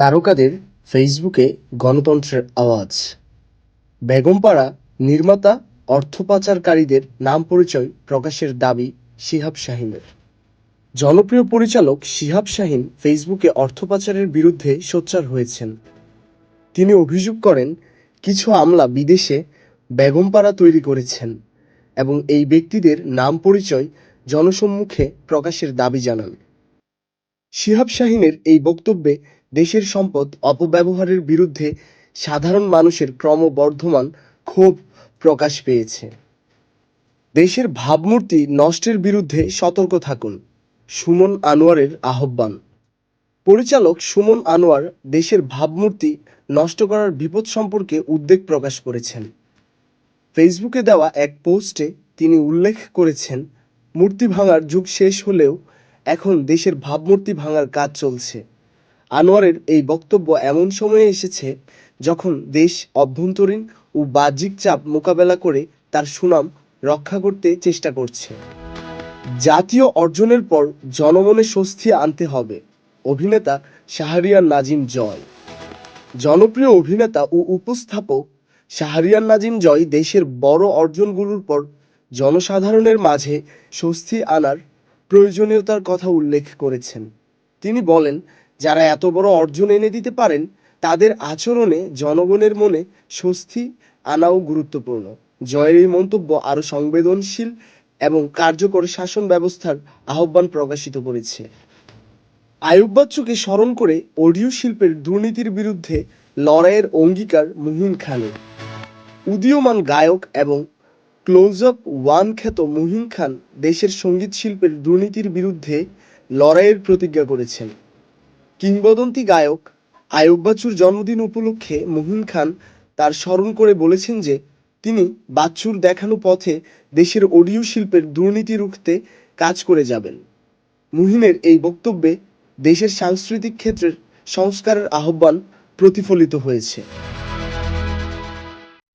তারকাদের ফেসবুকে গণতন্ত্রের আওয়াজ। বেগমপাড়া নির্মাতা অর্থ পাচারকারীদের নাম পরিচয় প্রকাশের দাবি শিহাব শাহীনের। জনপ্রিয় পরিচালক শিহাব শাহীন ফেসবুকে অর্থ পাচারের বিরুদ্ধে সোচ্চার হয়েছেন। তিনি অভিযোগ করেন, কিছু আমলা বিদেশে বেগমপাড়া তৈরি করেছেন এবং এই ব্যক্তিদের নাম পরিচয় জনসম্মুখে প্রকাশের দাবি জানান। শিহাব শাহীনের এই বক্তব্যে দেশের সম্পদ অপব্যবহারের বিরুদ্ধে সাধারণ মানুষের ক্রমবর্ধমান ক্ষোভ প্রকাশ পেয়েছে। দেশের ভাবমূর্তি নষ্টের বিরুদ্ধে সতর্ক থাকুন, সুমন আনোয়ারের আহ্বান। পরিচালক সুমন আনোয়ার দেশের ভাবমূর্তি নষ্ট করার বিপদ সম্পর্কে উদ্বেগ প্রকাশ করেছেন। ফেসবুকে দেওয়া এক পোস্টে তিনি উল্লেখ করেছেন, মূর্তি ভাঙার যুগ শেষ হলেও এখন দেশের ভাবমূর্তি ভাঙার কাজ চলছে। আনোয়ারের এই বক্তব্য এমন সময়ে এসেছে যখন দেশ অভ্যন্তরীণ ও বাহ্যিক চাপ মোকাবেলা করে তার সুনাম রক্ষা করতে চেষ্টা করছে। জাতীয় অর্জনের পর জনমনে স্বস্তি আনতে হবে, অভিনেতা শাহরিয়ার নাজিম জয়। জনপ্রিয় অভিনেতা ও উপস্থাপক শাহরিয়ার নাজিম জয় দেশের বড় অর্জনগুলোর পর জনসাধারণের মাঝে স্বস্তি আনার প্রয়োজনীয়তার কথা উল্লেখ করেছেন। তিনি বলেন, যারা এত বড় অর্জন এনে দিতে পারেন তাদের আচরণে জনগণের মনে স্বস্তি আনাও গুরুত্বপূর্ণ। জয়ের এই মন্তব্য আরও সংবেদনশীল এবং কার্যকর শাসন ব্যবস্থার আহ্বান প্রকাশিত করেছে। আইয়ুব বাচ্চুকে স্মরণ করে অডিও শিল্পের দুর্নীতির বিরুদ্ধে লড়াইয়ের অঙ্গীকার মুহিন খানের। উদীয়মান গায়ক এবং ক্লোজ আপ ওয়ান খ্যাত মুহিন খান দেশের সঙ্গীত শিল্পের দুর্নীতির বিরুদ্ধে লড়াইয়ের প্রতিজ্ঞা করেছেন। কিংবদন্তি গায়ক আইয়ুব বাচ্চুর জন্মদিন উপলক্ষে মুহিন খান তার স্মরণ করে বলেছেন যে তিনি বাচ্চুর দেখানো পথে দেশের অডিও শিল্পের দুর্নীতি রুখতে কাজ করে যাবেন। মুহিনের এই বক্তব্যে দেশের সাংস্কৃতিক ক্ষেত্রের সংস্কারের আহ্বান প্রতিফলিত হয়েছে।